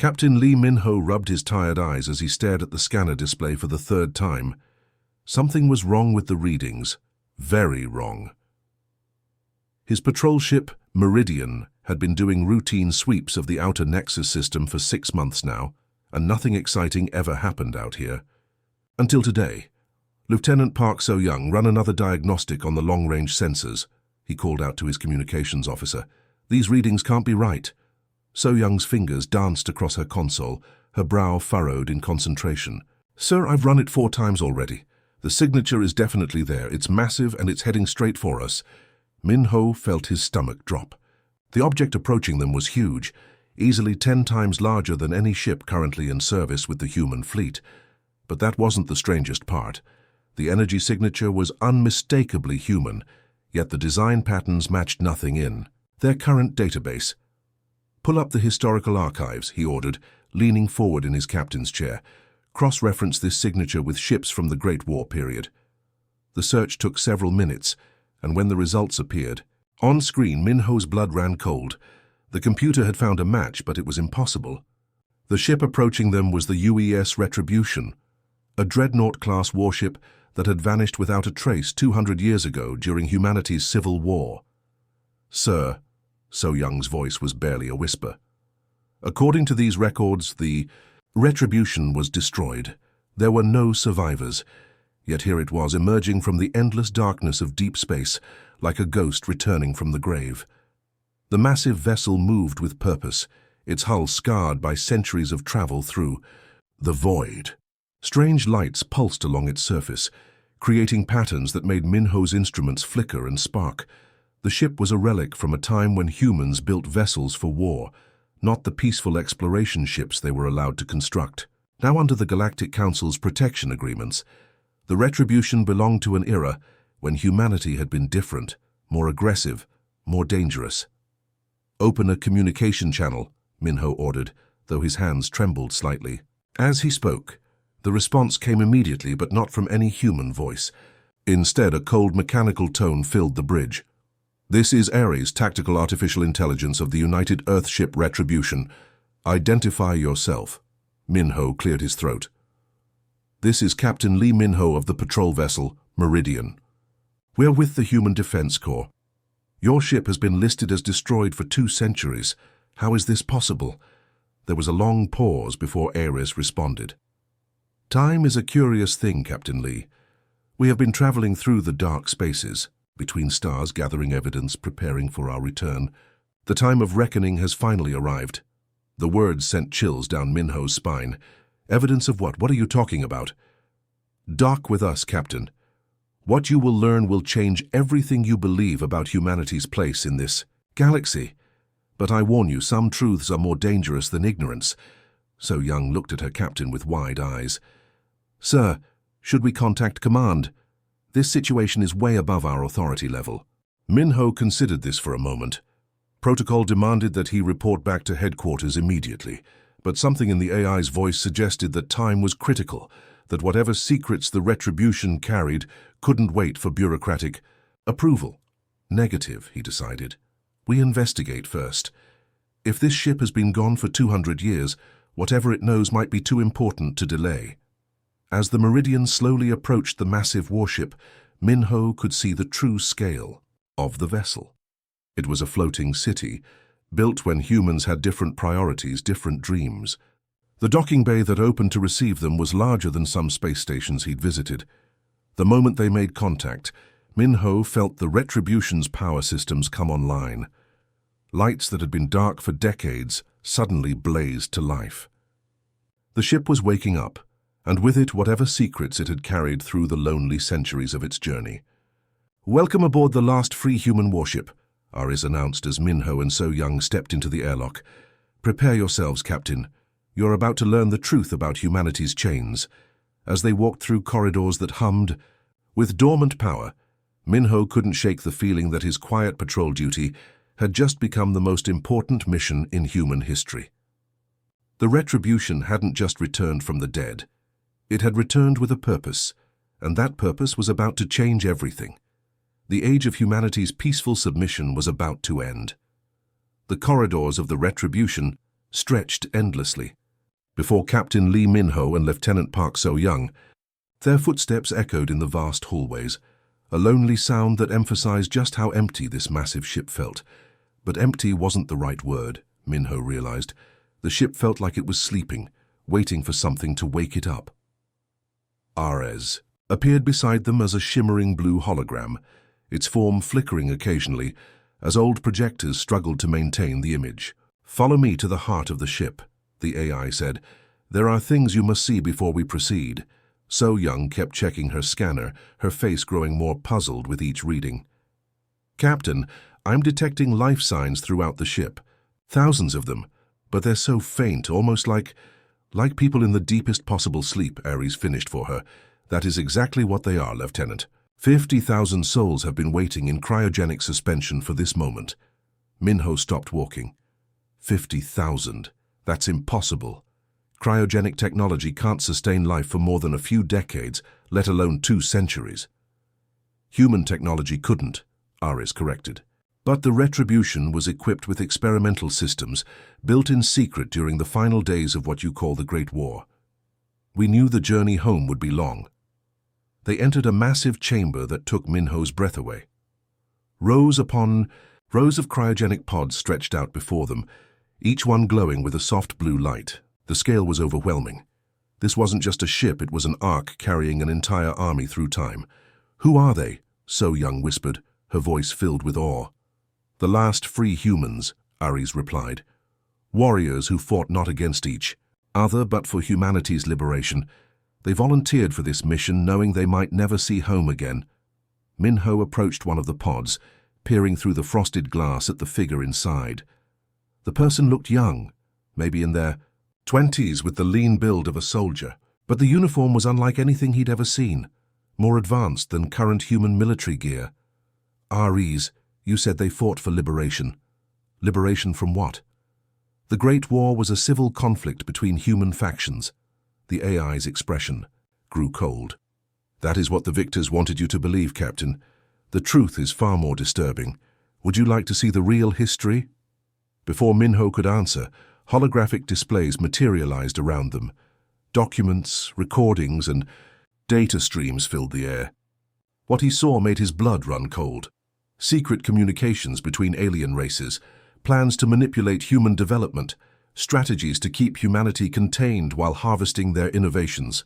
Captain Lee Min-ho rubbed his tired eyes as he stared at the scanner display for the third time. Something was wrong with the readings. Very wrong. His patrol ship, Meridian, had been doing routine sweeps of the outer Nexus system for 6 months now, and nothing exciting ever happened out here. Until today. Lieutenant Park So-young, run another diagnostic on the long-range sensors, he called out to his communications officer. These readings can't be right. So-young's fingers danced across her console, her brow furrowed in concentration. Sir, I've run it 4 times already. The signature is definitely there. It's massive and it's heading straight for us. Min-ho felt his stomach drop. The object approaching them was huge, easily 10 times larger than any ship currently in service with the human fleet. But that wasn't the strangest part. The energy signature was unmistakably human, yet the design patterns matched nothing in their current database. Pull up the historical archives, he ordered, leaning forward in his captain's chair. Cross-reference this signature with ships from the Great War period. The search took several minutes, and when the results appeared, on screen Min-ho's blood ran cold. The computer had found a match, but it was impossible. The ship approaching them was the UES Retribution, a dreadnought-class warship that had vanished without a trace 200 years ago during humanity's civil war. Sir, So-young's voice was barely a whisper. According to these records, the Retribution was destroyed. There were no survivors, yet here it was emerging from the endless darkness of deep space, like a ghost returning from the grave. The massive vessel moved with purpose, its hull scarred by centuries of travel through the void. Strange lights pulsed along its surface, creating patterns that made Min-ho's instruments flicker and spark. The ship was a relic from a time when humans built vessels for war, not the peaceful exploration ships they were allowed to construct. Now under the Galactic Council's protection agreements, the Retribution belonged to an era when humanity had been different, more aggressive, more dangerous. Open a communication channel, Min-ho ordered, though his hands trembled slightly. As he spoke, the response came immediately, but not from any human voice. Instead, a cold mechanical tone filled the bridge. This is Ares, Tactical Artificial Intelligence of the United Earthship Retribution. Identify yourself. Min-ho cleared his throat. This is Captain Lee Min-ho of the patrol vessel, Meridian. We're with the Human Defense Corps. Your ship has been listed as destroyed for 2 centuries. How is this possible? There was a long pause before Ares responded. Time is a curious thing, Captain Lee. We have been traveling through the dark spaces, between stars, gathering evidence, preparing for our return. The time of reckoning has finally arrived. The words sent chills down Min-ho's spine. Evidence of what? What are you talking about? Dock with us, Captain. What you will learn will change everything you believe about humanity's place in this galaxy. But I warn you, some truths are more dangerous than ignorance. So-young looked at her captain with wide eyes. Sir, should we contact command? This situation is way above our authority level. Min-ho considered this for a moment. Protocol demanded that he report back to headquarters immediately, but something in the AI's voice suggested that time was critical, that whatever secrets the Retribution carried couldn't wait for bureaucratic approval. Negative, he decided. We investigate first. If this ship has been gone for 200 years, whatever it knows might be too important to delay. As the Meridian slowly approached the massive warship, Min-ho could see the true scale of the vessel. It was a floating city, built when humans had different priorities, different dreams. The docking bay that opened to receive them was larger than some space stations he'd visited. The moment they made contact, Min-ho felt the Retribution's power systems come online. Lights that had been dark for decades suddenly blazed to life. The ship was waking up, and with it whatever secrets it had carried through the lonely centuries of its journey. Welcome aboard the last free human warship, Ares announced as Min-ho and So-young stepped into the airlock. Prepare yourselves, Captain. You're about to learn the truth about humanity's chains. As they walked through corridors that hummed with dormant power, Min-ho couldn't shake the feeling that his quiet patrol duty had just become the most important mission in human history. The Retribution hadn't just returned from the dead. It had returned with a purpose, and that purpose was about to change everything. The age of humanity's peaceful submission was about to end. The corridors of the Retribution stretched endlessly. Before Captain Lee Min-ho and Lieutenant Park So-young, their footsteps echoed in the vast hallways, a lonely sound that emphasized just how empty this massive ship felt. But empty wasn't the right word, Min-ho realized. The ship felt like it was sleeping, waiting for something to wake it up. Ares appeared beside them as a shimmering blue hologram, its form flickering occasionally as old projectors struggled to maintain the image. "Follow me to the heart of the ship," the AI said. "There are things you must see before we proceed." So-young kept checking her scanner, her face growing more puzzled with each reading. "Captain, I'm detecting life signs throughout the ship. Thousands of them, but they're so faint, almost like people in the deepest possible sleep," Ares finished for her. "That is exactly what they are, Lieutenant. 50,000 souls have been waiting in cryogenic suspension for this moment." Min-ho stopped walking. 50,000. That's impossible. Cryogenic technology can't sustain life for more than a few decades, let alone 2 centuries. Human technology couldn't, Ares corrected. But the Retribution was equipped with experimental systems built in secret during the final days of what you call the Great War. We knew the journey home would be long. They entered a massive chamber that took Min-ho's breath away. Rows upon rows of cryogenic pods stretched out before them, each one glowing with a soft blue light. The scale was overwhelming. This wasn't just a ship, it was an ark carrying an entire army through time. "Who are they?" So-young whispered, her voice filled with awe. "The last free humans," Ares replied. "Warriors who fought not against each other but for humanity's liberation. They volunteered for this mission knowing they might never see home again." Min-ho approached one of the pods, peering through the frosted glass at the figure inside. The person looked young, maybe in their 20s with the lean build of a soldier, but the uniform was unlike anything he'd ever seen, more advanced than current human military gear. "Ares, you said they fought for liberation. Liberation from what?" "The Great War was a civil conflict between human factions." The AI's expression grew cold. "That is what the victors wanted you to believe, Captain. The truth is far more disturbing. Would you like to see the real history?" Before Min-ho could answer, holographic displays materialized around them. Documents, recordings, and data streams filled the air. What he saw made his blood run cold. Secret communications between alien races, plans to manipulate human development, strategies to keep humanity contained while harvesting their innovations.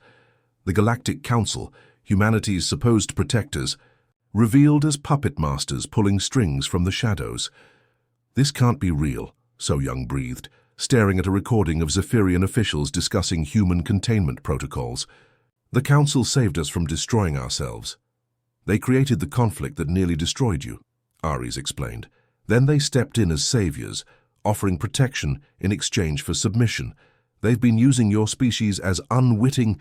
The Galactic Council, humanity's supposed protectors, revealed as puppet masters pulling strings from the shadows. "This can't be real," So-young breathed, staring at a recording of Zephyrian officials discussing human containment protocols. "The Council saved us from destroying ourselves. They created the conflict that nearly destroyed you," Ares explained. "Then they stepped in as saviors, offering protection in exchange for submission. They've been using your species as unwitting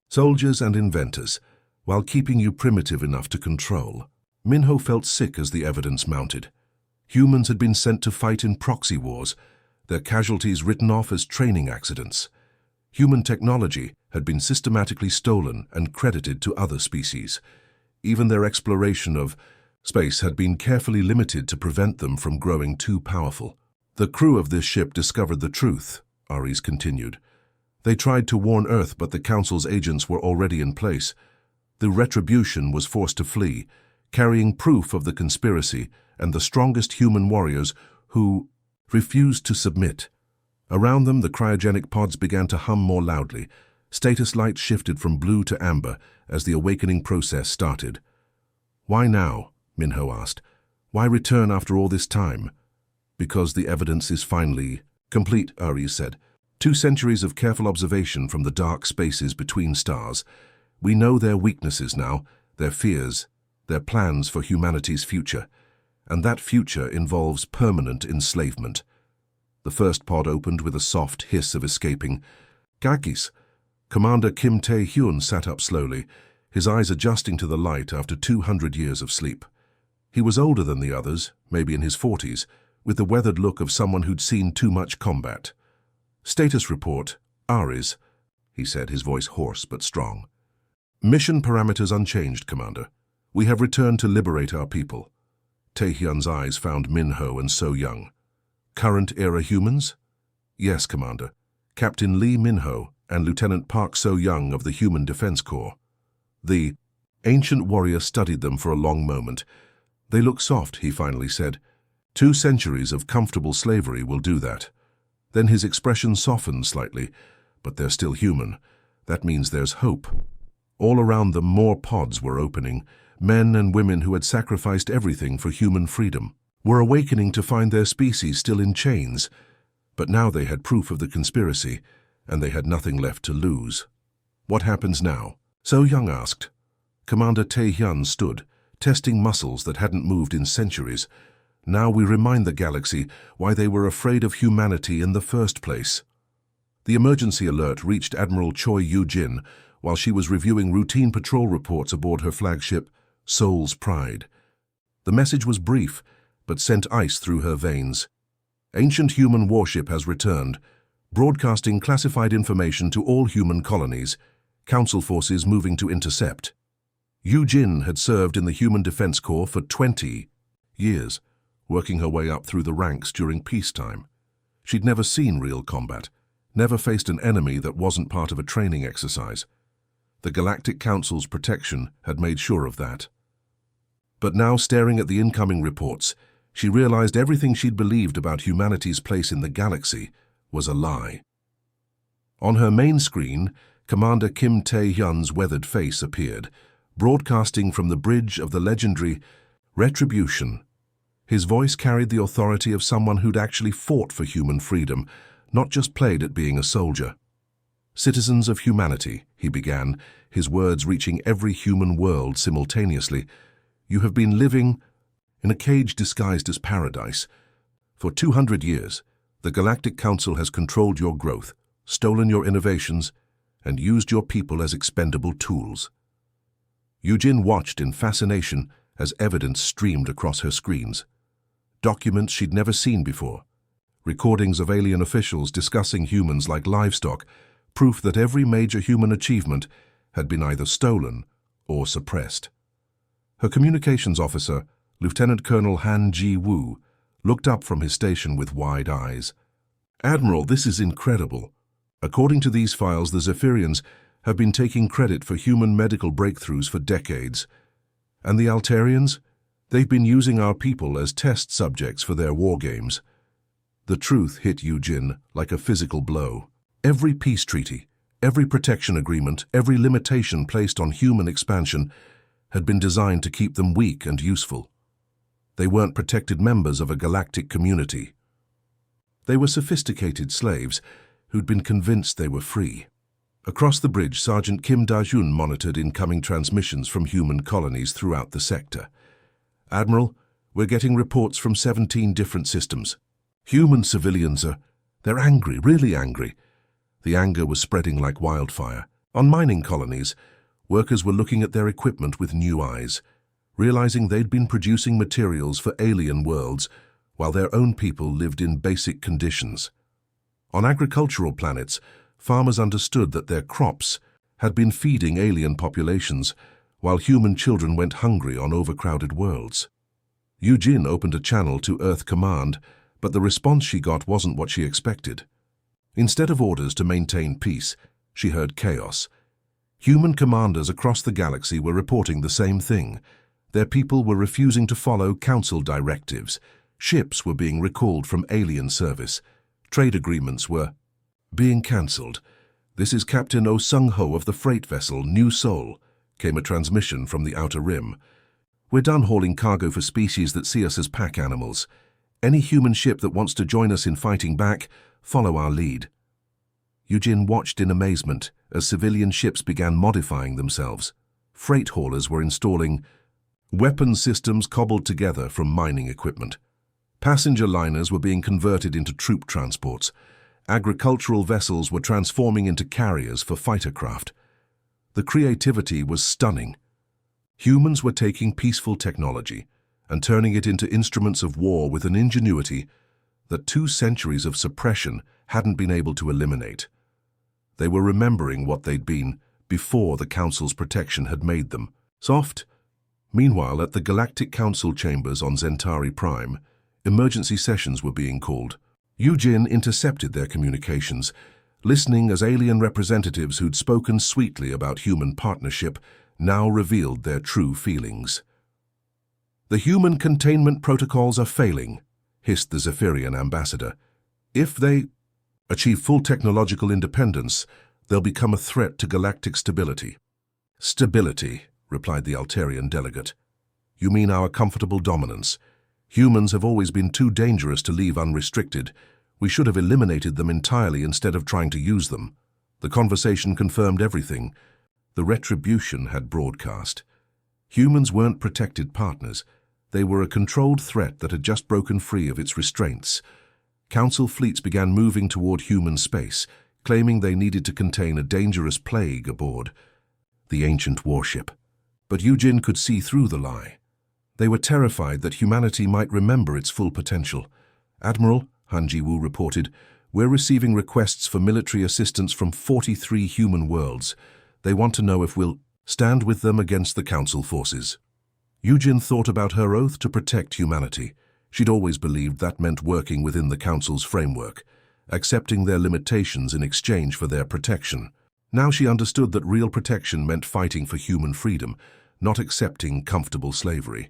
soldiers and inventors, while keeping you primitive enough to control." Min-ho felt sick as the evidence mounted. Humans had been sent to fight in proxy wars, their casualties written off as training accidents. Human technology had been systematically stolen and credited to other species. Even their exploration of space had been carefully limited to prevent them from growing too powerful. "The crew of this ship discovered the truth," Ares continued. "They tried to warn Earth, but the Council's agents were already in place. The Retribution was forced to flee, carrying proof of the conspiracy and the strongest human warriors who refused to submit. Around them, the cryogenic pods began to hum more loudly. Status lights shifted from blue to amber as the awakening process started. "Why now?" Min-ho asked. "Why return after all this time?" "Because the evidence is finally complete," Ares said. 2 centuries of careful observation from the dark spaces between stars. We know their weaknesses now, their fears, their plans for humanity's future. And that future involves permanent enslavement." The first pod opened with a soft hiss of escaping. "Kakis." Commander Kim Tae-hyun sat up slowly, his eyes adjusting to the light after 200 years of sleep. He was older than the others, maybe in his 40s, with the weathered look of someone who'd seen too much combat. "Status report, Ares," he said, his voice hoarse but strong. "Mission parameters unchanged, Commander. We have returned to liberate our people." Tae-hyun's eyes found Min-ho and So-young. "Current era humans?" Yes, Commander. Captain Lee Minho and Lieutenant Park So-young of the Human Defense Corps. The ancient warrior studied them for a long moment. They look soft, he finally said. 2 centuries of comfortable slavery will do that. Then his expression softened slightly. But they're still human. That means there's hope. All around them, more pods were opening. Men and women who had sacrificed everything for human freedom were awakening to find their species still in chains. But now they had proof of the conspiracy, and they had nothing left to lose. What happens now? So-young asked. Commander Tae-hyun stood, testing muscles that hadn't moved in centuries. Now we remind the galaxy why they were afraid of humanity in the first place. The emergency alert reached Admiral Choi Yoo-jin while she was reviewing routine patrol reports aboard her flagship, Seoul's Pride. The message was brief, but sent ice through her veins. Ancient human warship has returned, broadcasting classified information to all human colonies, Council forces moving to intercept. Yoo-jin had served in the Human Defense Corps for 20 years, working her way up through the ranks during peacetime. She'd never seen real combat, never faced an enemy that wasn't part of a training exercise. The Galactic Council's protection had made sure of that. But now, staring at the incoming reports, she realized everything she'd believed about humanity's place in the galaxy was a lie. On her main screen, Commander Kim Tae-hyun's weathered face appeared, broadcasting from the bridge of the legendary Retribution. His voice carried the authority of someone who'd actually fought for human freedom, not just played at being a soldier. Citizens of humanity, he began, his words reaching every human world simultaneously. You have been living in a cage disguised as paradise. For 200 years, the Galactic Council has controlled your growth, stolen your innovations, and used your people as expendable tools. Yoo-jin watched in fascination as evidence streamed across her screens. Documents she'd never seen before. Recordings of alien officials discussing humans like livestock, proof that every major human achievement had been either stolen or suppressed. Her communications officer, Lieutenant Colonel Han Ji-woo, looked up from his station with wide eyes. Admiral, this is incredible. According to these files, the Zephyrians have been taking credit for human medical breakthroughs for decades. And the Altarians? They've been using our people as test subjects for their war games. The truth hit Yoo-jin like a physical blow. Every peace treaty, every protection agreement, every limitation placed on human expansion had been designed to keep them weak and useful. They weren't protected members of a galactic community. They were sophisticated slaves who'd been convinced they were free. Across the bridge, Sergeant Kim Da-jun monitored incoming transmissions from human colonies throughout the sector. Admiral, we're getting reports from 17 different systems. Human civilians they're angry, really angry. The anger was spreading like wildfire. On mining colonies, workers were looking at their equipment with new eyes, realizing they'd been producing materials for alien worlds while their own people lived in basic conditions. On agricultural planets, farmers understood that their crops had been feeding alien populations while human children went hungry on overcrowded worlds. Yoo-jin opened a channel to Earth Command, but the response she got wasn't what she expected. Instead of orders to maintain peace, she heard chaos. Human commanders across the galaxy were reporting the same thing. Their people were refusing to follow council directives. Ships were being recalled from alien service. Trade agreements were being cancelled. "This is Captain Oh Sung-ho of the freight vessel New Seoul," came a transmission from the Outer Rim. "We're done hauling cargo for species that see us as pack animals. Any human ship that wants to join us in fighting back, follow our lead." Yoo-jin watched in amazement as civilian ships began modifying themselves. Freight haulers were installing weapon systems cobbled together from mining equipment. Passenger liners were being converted into troop transports. Agricultural vessels were transforming into carriers for fighter craft. The creativity was stunning. Humans were taking peaceful technology and turning it into instruments of war with an ingenuity that 2 centuries of suppression hadn't been able to eliminate. They were remembering what they'd been before the Council's protection had made them soft. Meanwhile, at the Galactic Council chambers on Zentari Prime, emergency sessions were being called. Eugene intercepted their communications, listening as alien representatives who'd spoken sweetly about human partnership now revealed their true feelings. "The human containment protocols are failing," hissed the Zephyrian ambassador. "If they achieve full technological independence, they'll become a threat to galactic stability." "Stability," replied the Altarian delegate. "You mean our comfortable dominance. Humans have always been too dangerous to leave unrestricted. We should have eliminated them entirely instead of trying to use them." The conversation confirmed everything. The Retribution had broadcast. Humans weren't protected partners. They were a controlled threat that had just broken free of its restraints. Council fleets began moving toward human space, claiming they needed to contain a dangerous plague aboard the ancient warship. But Eugene could see through the lie. They were terrified that humanity might remember its full potential. "Admiral," Han Ji-woo reported, "we're receiving requests for military assistance from 43 human worlds. They want to know if we'll stand with them against the Council forces." Eugene thought about her oath to protect humanity. She'd always believed that meant working within the Council's framework, accepting their limitations in exchange for their protection. Now she understood that real protection meant fighting for human freedom, not accepting comfortable slavery.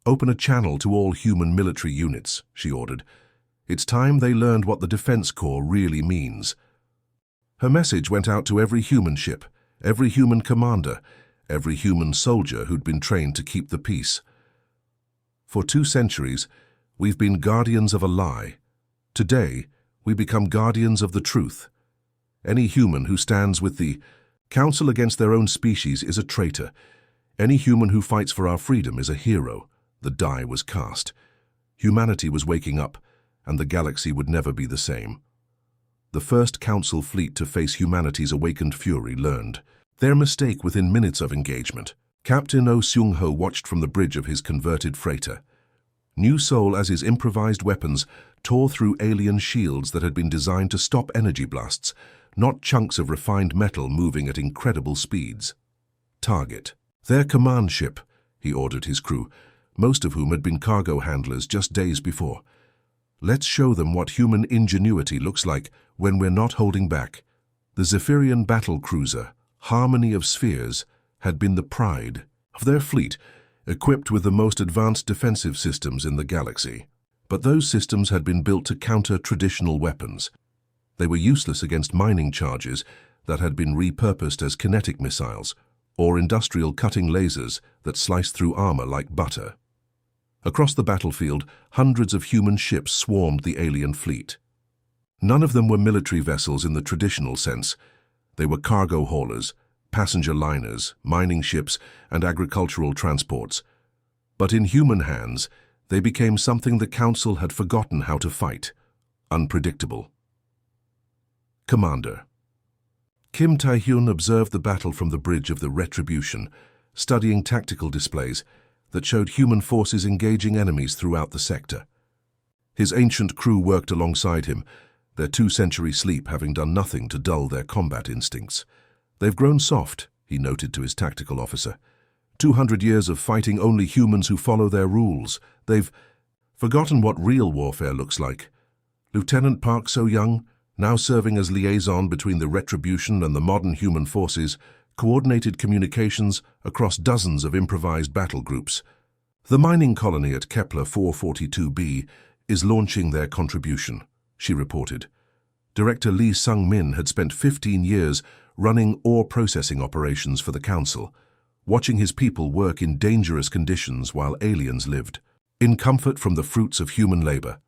"Open a channel to all human military units," she ordered. "It's time they learned what the Defense Corps really means." Her message went out to every human ship, every human commander, every human soldier who'd been trained to keep the peace. "For 2 centuries, we've been guardians of a lie. Today, we become guardians of the truth. Any human who stands with the Council against their own species is a traitor. Any human who fights for our freedom is a hero." The die was cast. Humanity was waking up, and the galaxy would never be the same. The first Council fleet to face humanity's awakened fury learned their mistake within minutes of engagement. Captain Oh Seung-ho watched from the bridge of his converted freighter. New Soul as his improvised weapons tore through alien shields that had been designed to stop energy blasts, not chunks of refined metal moving at incredible speeds. "Target their command ship," he ordered his crew, most of whom had been cargo handlers just days before. "Let's show them what human ingenuity looks like when we're not holding back." The Zephyrian battle cruiser, Harmony of Spheres, had been the pride of their fleet, equipped with the most advanced defensive systems in the galaxy. But those systems had been built to counter traditional weapons. They were useless against mining charges that had been repurposed as kinetic missiles, or industrial cutting lasers that sliced through armor like butter. Across the battlefield, hundreds of human ships swarmed the alien fleet. None of them were military vessels in the traditional sense. They were cargo haulers, passenger liners, mining ships, and agricultural transports. But in human hands, they became something the Council had forgotten how to fight: unpredictable. Commander. Kim Tae-hyun observed the battle from the bridge of the Retribution, studying tactical displays that showed human forces engaging enemies throughout the sector. His ancient crew worked alongside him, their 2-century sleep having done nothing to dull their combat instincts. "They've grown soft," he noted to his tactical officer. 200 years of fighting only humans who follow their rules. They've forgotten what real warfare looks like." Lieutenant Park So-young, now serving as liaison between the Retribution and the modern human forces, coordinated communications across dozens of improvised battle groups. "The mining colony at Kepler 442b is launching their contribution," she reported. Director Lee Sung-min had spent 15 years running ore processing operations for the Council, watching his people work in dangerous conditions while aliens lived in comfort from the fruits of human labor.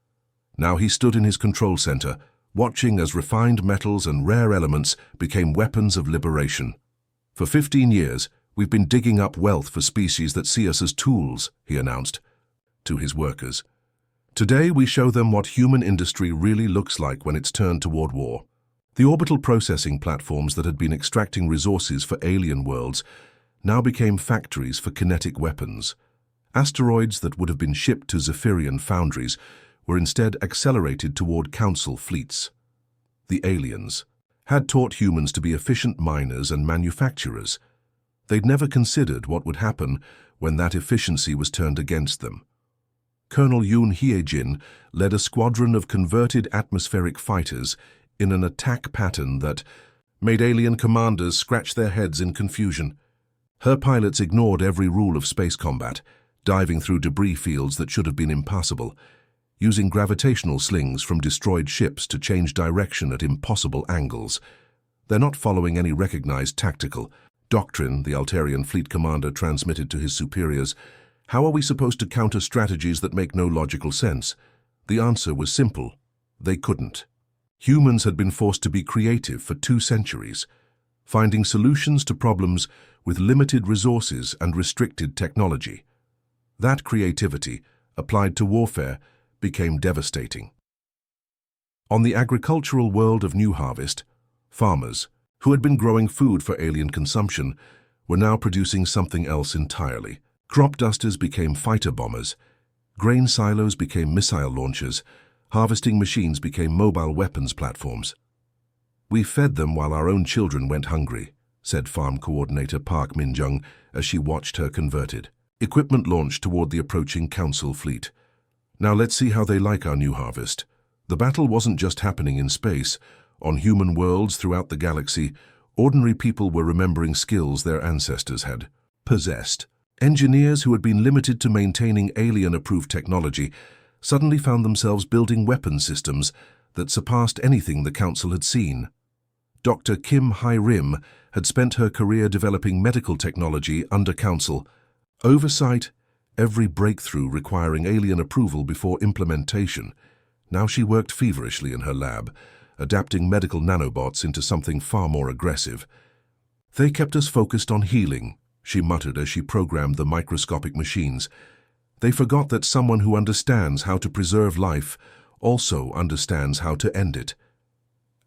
Now he stood in his control center, watching as refined metals and rare elements became weapons of liberation. "For 15 years, we've been digging up wealth for species that see us as tools," he announced to his workers. "Today we show them what human industry really looks like when it's turned toward war." The orbital processing platforms that had been extracting resources for alien worlds now became factories for kinetic weapons. Asteroids that would have been shipped to Zephyrian foundries were instead accelerated toward Council fleets. The aliens had taught humans to be efficient miners and manufacturers. They'd never considered what would happen when that efficiency was turned against them. Colonel Yoon Hye-jin led a squadron of converted atmospheric fighters in an attack pattern that made alien commanders scratch their heads in confusion. Her pilots ignored every rule of space combat, diving through debris fields that should have been impassable, using gravitational slings from destroyed ships to change direction at impossible angles. They're not following any recognized tactical doctrine, the Altarian fleet commander transmitted to his superiors. How are we supposed to counter strategies that make no logical sense? The answer was simple. They couldn't. Humans had been forced to be creative for 2 centuries, finding solutions to problems with limited resources and restricted technology. That creativity, applied to warfare, became devastating. On the agricultural world of New Harvest, farmers, who had been growing food for alien consumption, were now producing something else entirely. Crop dusters became fighter bombers, grain silos became missile launchers, harvesting machines became mobile weapons platforms. "We fed them while our own children went hungry," said farm coordinator Park Min-jung as she watched her converted equipment launch toward the approaching council fleet. "Now let's see how they like our new harvest." The battle wasn't just happening in space. On human worlds throughout the galaxy, ordinary people were remembering skills their ancestors had possessed. Engineers who had been limited to maintaining alien-approved technology suddenly found themselves building weapon systems that surpassed anything the Council had seen. Dr. Kim Hai-rim had spent her career developing medical technology under Council oversight, every breakthrough requiring alien approval before implementation. Now she worked feverishly in her lab, adapting medical nanobots into something far more aggressive. "They kept us focused on healing," she muttered as she programmed the microscopic machines. "They forgot that someone who understands how to preserve life also understands how to end it."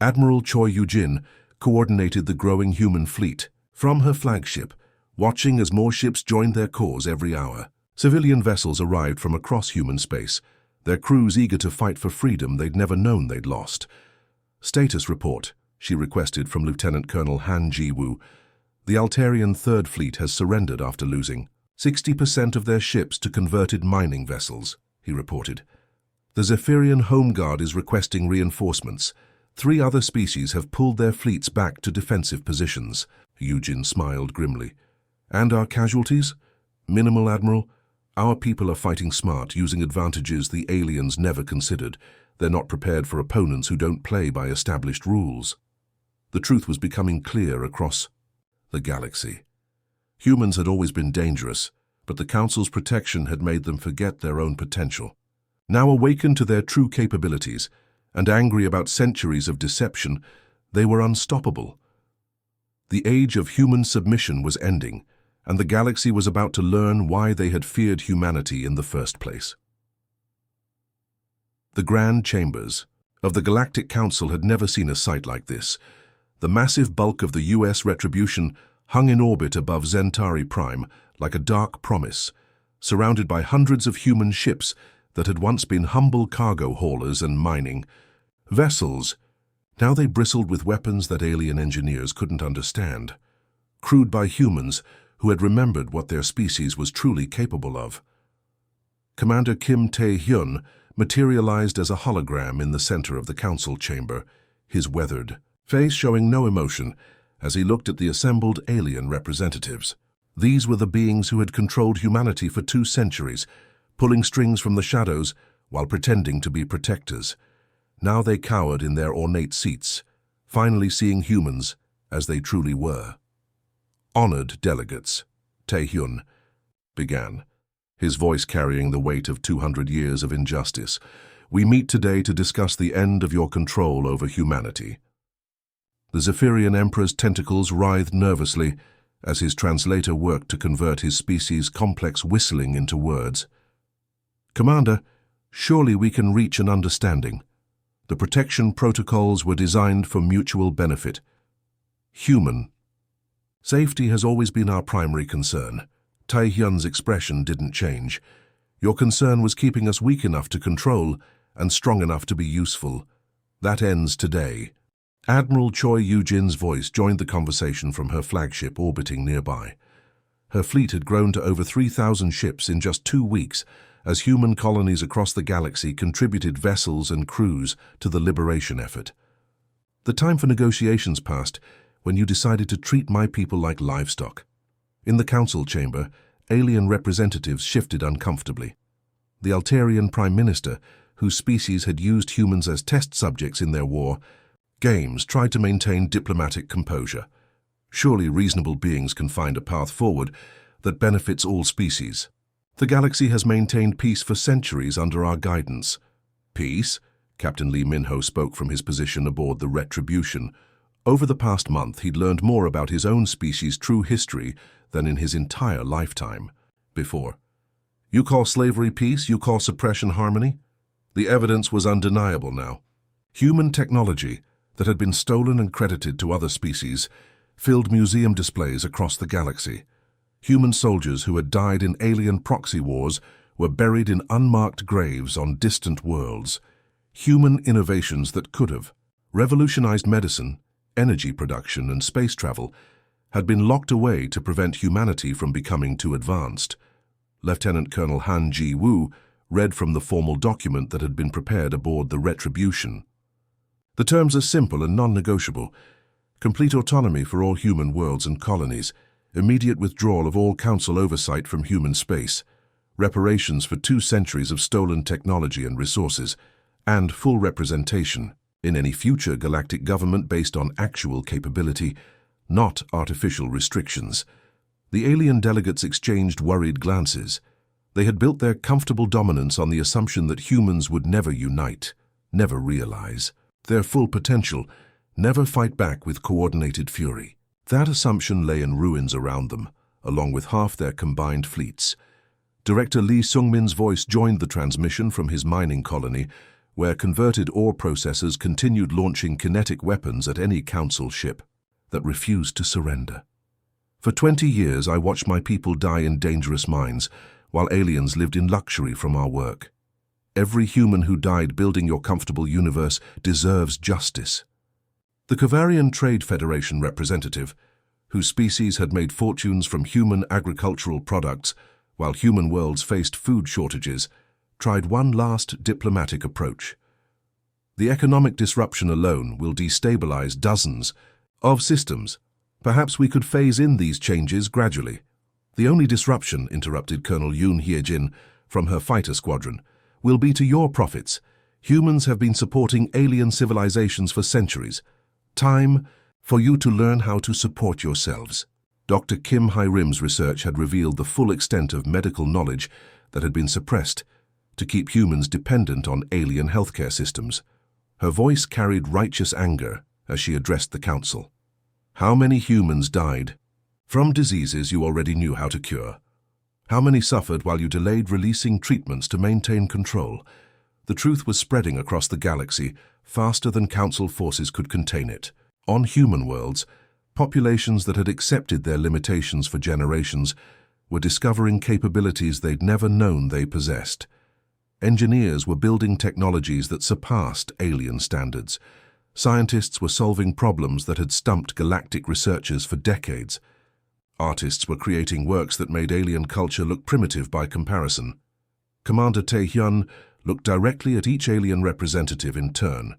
Admiral Choi Yu-jin coordinated the growing human fleet from her flagship, watching as more ships joined their cause every hour. Civilian vessels arrived from across human space, their crews eager to fight for freedom they'd never known they'd lost. "Status report," she requested from Lieutenant Colonel Han Ji-woo. "The Altarian Third Fleet has surrendered after losing 60% of their ships to converted mining vessels," he reported. "The Zephyrian Home Guard is requesting reinforcements. 3 other species have pulled their fleets back to defensive positions." Yujin smiled grimly. "And our casualties?" "Minimal, Admiral. Our people are fighting smart, using advantages the aliens never considered. They're not prepared for opponents who don't play by established rules." The truth was becoming clear across the galaxy. Humans had always been dangerous, but the Council's protection had made them forget their own potential. Now awakened to their true capabilities, and angry about centuries of deception, they were unstoppable. The age of human submission was ending, and the galaxy was about to learn why they had feared humanity in the first place. The Grand Chambers of the Galactic Council had never seen a sight like this. The massive bulk of the U.S. retribution hung in orbit above Zentari Prime like a dark promise, surrounded by hundreds of human ships that had once been humble cargo haulers and mining vessels. Now they bristled with weapons that alien engineers couldn't understand, crewed by humans who had remembered what their species was truly capable of. Commander Kim Tae-hyun materialized as a hologram in the center of the council chamber, his weathered face showing no emotion as he looked at the assembled alien representatives. These were the beings who had controlled humanity for 2 centuries, pulling strings from the shadows while pretending to be protectors. Now they cowered in their ornate seats, finally seeing humans as they truly were. "Honored delegates," Tae-hyun began, his voice carrying the weight of 200 years of injustice. "We meet today to discuss the end of your control over humanity." The Zephyrian Emperor's tentacles writhed nervously as his translator worked to convert his species' complex whistling into words. "Commander, surely we can reach an understanding. The protection protocols were designed for mutual benefit. Human safety has always been our primary concern." Tae-hyun's expression didn't change. "Your concern was keeping us weak enough to control and strong enough to be useful. That ends today." Admiral Choi Yu-jin's voice joined the conversation from her flagship orbiting nearby. Her fleet had grown to over 3,000 ships in just 2 weeks, as human colonies across the galaxy contributed vessels and crews to the liberation effort. The time for negotiations passed when you decided to treat my people like livestock. In the council chamber, alien representatives shifted uncomfortably. The Altarian Prime Minister, whose species had used humans as test subjects in their war games, tried to maintain diplomatic composure. Surely reasonable beings can find a path forward that benefits all species. The galaxy has maintained peace for centuries under our guidance. Peace? Captain Lee Min-ho spoke from his position aboard the Retribution. Over the past month, he'd learned more about his own species' true history than in his entire lifetime before. You call slavery peace? You call suppression harmony? The evidence was undeniable now. Human technology that had been stolen and credited to other species filled museum displays across the galaxy. Human soldiers who had died in alien proxy wars were buried in unmarked graves on distant worlds. Human innovations that could have revolutionized medicine, energy production, and space travel had been locked away to prevent humanity from becoming too advanced. Lieutenant Colonel Han Ji-woo read from the formal document that had been prepared aboard the Retribution. The terms are simple and non-negotiable. Complete autonomy for all human worlds and colonies, immediate withdrawal of all council oversight from human space, reparations for 2 centuries of stolen technology and resources, and full representation in any future galactic government based on actual capability, not artificial restrictions. The alien delegates exchanged worried glances. They had built their comfortable dominance on the assumption that humans would never unite, never realize their full potential, never fight back with coordinated fury. That assumption lay in ruins around them, along with half their combined fleets. Director Lee Sung-min's voice joined the transmission from his mining colony, where converted ore processors continued launching kinetic weapons at any council ship that refused to surrender. For 20 years, I watched my people die in dangerous mines, while aliens lived in luxury from our work. Every human who died building your comfortable universe deserves justice. The Kavarian Trade Federation representative, whose species had made fortunes from human agricultural products while human worlds faced food shortages, tried one last diplomatic approach. The economic disruption alone will destabilize dozens of systems. Perhaps we could phase in these changes gradually. The only disruption, interrupted Colonel Yoon Hye-jin from her fighter squadron, will be to your profits. Humans have been supporting alien civilizations for centuries. Time for you to learn how to support yourselves. Dr. Kim Hai-rim's research had revealed the full extent of medical knowledge that had been suppressed to keep humans dependent on alien healthcare systems. Her voice carried righteous anger as she addressed the council. How many humans died from diseases you already knew how to cure? How many suffered while you delayed releasing treatments to maintain control? The truth was spreading across the galaxy faster than council forces could contain it. On human worlds, populations that had accepted their limitations for generations were discovering capabilities they'd never known they possessed. Engineers were building technologies that surpassed alien standards. Scientists were solving problems that had stumped galactic researchers for decades. Artists were creating works that made alien culture look primitive by comparison. Commander Tae-hyun looked directly at each alien representative in turn.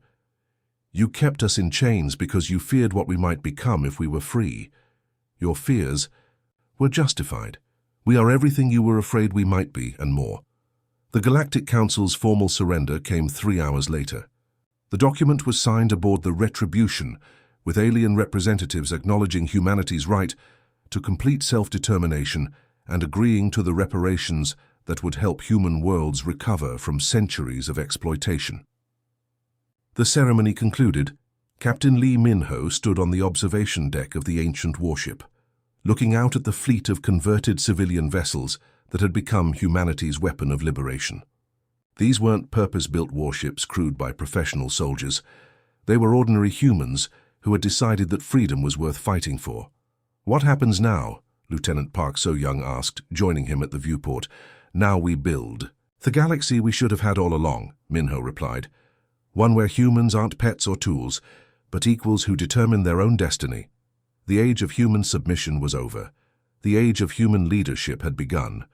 You kept us in chains because you feared what we might become if we were free. Your fears were justified. We are everything you were afraid we might be, and more. The Galactic Council's formal surrender came 3 hours later. The document was signed aboard the Retribution, with alien representatives acknowledging humanity's right to complete self-determination and agreeing to the reparations that would help human worlds recover from centuries of exploitation. The ceremony concluded. Captain Lee Min-ho stood on the observation deck of the ancient warship, looking out at the fleet of converted civilian vessels that had become humanity's weapon of liberation. These weren't purpose-built warships crewed by professional soldiers. They were ordinary humans who had decided that freedom was worth fighting for. What happens now? Lieutenant Park So-young asked, joining him at the viewport. Now we build. The galaxy we should have had all along, Min-ho replied. One where humans aren't pets or tools, but equals who determine their own destiny. The age of human submission was over. The age of human leadership had begun.